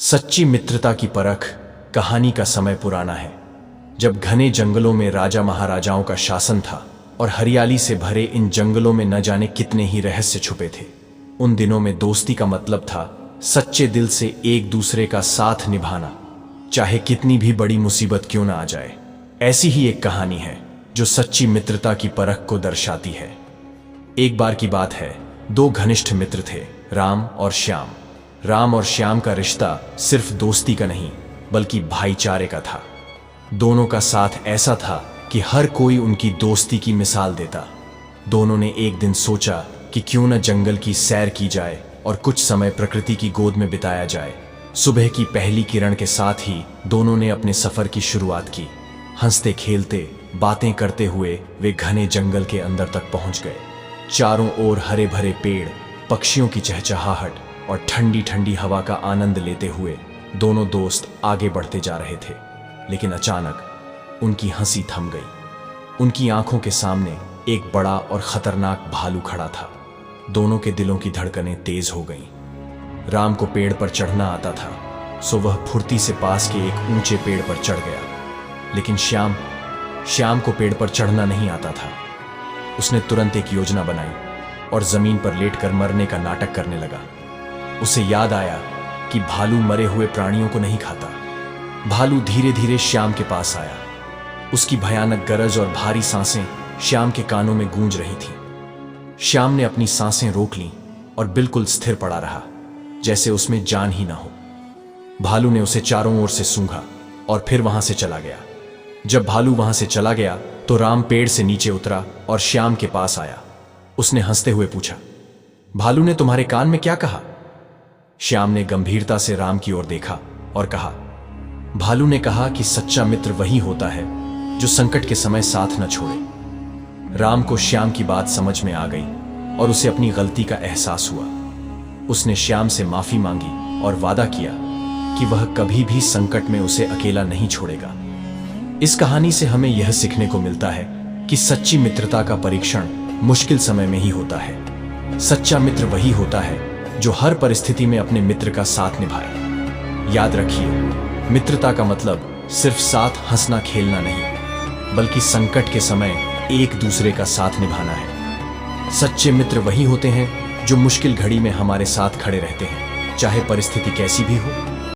सच्ची मित्रता की परख कहानी का समय पुराना है, जब घने जंगलों में राजा महाराजाओं का शासन था और हरियाली से भरे इन जंगलों में न जाने कितने ही रहस्य छुपे थे। उन दिनों में दोस्ती का मतलब था सच्चे दिल से एक दूसरे का साथ निभाना, चाहे कितनी भी बड़ी मुसीबत क्यों ना आ जाए। ऐसी ही एक कहानी है जो सच्ची मित्रता की परख को दर्शाती है। एक बार की बात है, दो घनिष्ठ मित्र थे, राम और श्याम। राम और श्याम का रिश्ता सिर्फ दोस्ती का नहीं बल्कि भाईचारे का था। दोनों का साथ ऐसा था कि हर कोई उनकी दोस्ती की मिसाल देता। दोनों ने एक दिन सोचा कि क्यों न जंगल की सैर की जाए और कुछ समय प्रकृति की गोद में बिताया जाए। सुबह की पहली किरण के साथ ही दोनों ने अपने सफर की शुरुआत की। हंसते खेलते बातें करते हुए वे घने जंगल के अंदर तक पहुंच गए। चारों ओर हरे भरे पेड़, पक्षियों की चहचहाहट और ठंडी ठंडी हवा का आनंद लेते हुए दोनों दोस्त आगे बढ़ते जा रहे थे। लेकिन अचानक उनकी हंसी थम गई। उनकी आंखों के सामने एक बड़ा और खतरनाक भालू खड़ा था। दोनों के दिलों की धड़कनें तेज हो गईं। राम को पेड़ पर चढ़ना आता था, सो वह फुर्ती से पास के एक ऊंचे पेड़ पर चढ़ गया। लेकिन श्याम को पेड़ पर चढ़ना नहीं आता था। उसने तुरंत एक योजना बनाई और जमीन पर लेटकर मरने का नाटक करने लगा। उसे याद आया कि भालू मरे हुए प्राणियों को नहीं खाता। भालू धीरे धीरे श्याम के पास आया। उसकी भयानक गरज और भारी सांसें श्याम के कानों में गूंज रही थीं। श्याम ने अपनी सांसें रोक लीं और बिल्कुल स्थिर पड़ा रहा, जैसे उसमें जान ही ना हो। भालू ने उसे चारों ओर से सूंघा और फिर वहां से चला गया। जब भालू वहां से चला गया तो राम पेड़ से नीचे उतरा और श्याम के पास आया। उसने हंसते हुए पूछा, भालू ने तुम्हारे कान में क्या कहा? श्याम ने गंभीरता से राम की ओर देखा और कहा, भालू ने कहा कि सच्चा मित्र वही होता है जो संकट के समय साथ न छोड़े। राम को श्याम की बात समझ में आ गई और उसे अपनी गलती का एहसास हुआ। उसने श्याम से माफी मांगी और वादा किया कि वह कभी भी संकट में उसे अकेला नहीं छोड़ेगा। इस कहानी से हमें यह सीखने को मिलता है कि सच्ची मित्रता का परीक्षण मुश्किल समय में ही होता है। सच्चा मित्र वही होता है जो हर परिस्थिति में अपने मित्र का साथ निभाए। याद रखिए, मित्रता का मतलब सिर्फ साथ हंसना खेलना नहीं, बल्कि संकट के समय एक दूसरे का साथ निभाना है। सच्चे मित्र वही होते हैं जो मुश्किल घड़ी में हमारे साथ खड़े रहते हैं, चाहे परिस्थिति कैसी भी हो।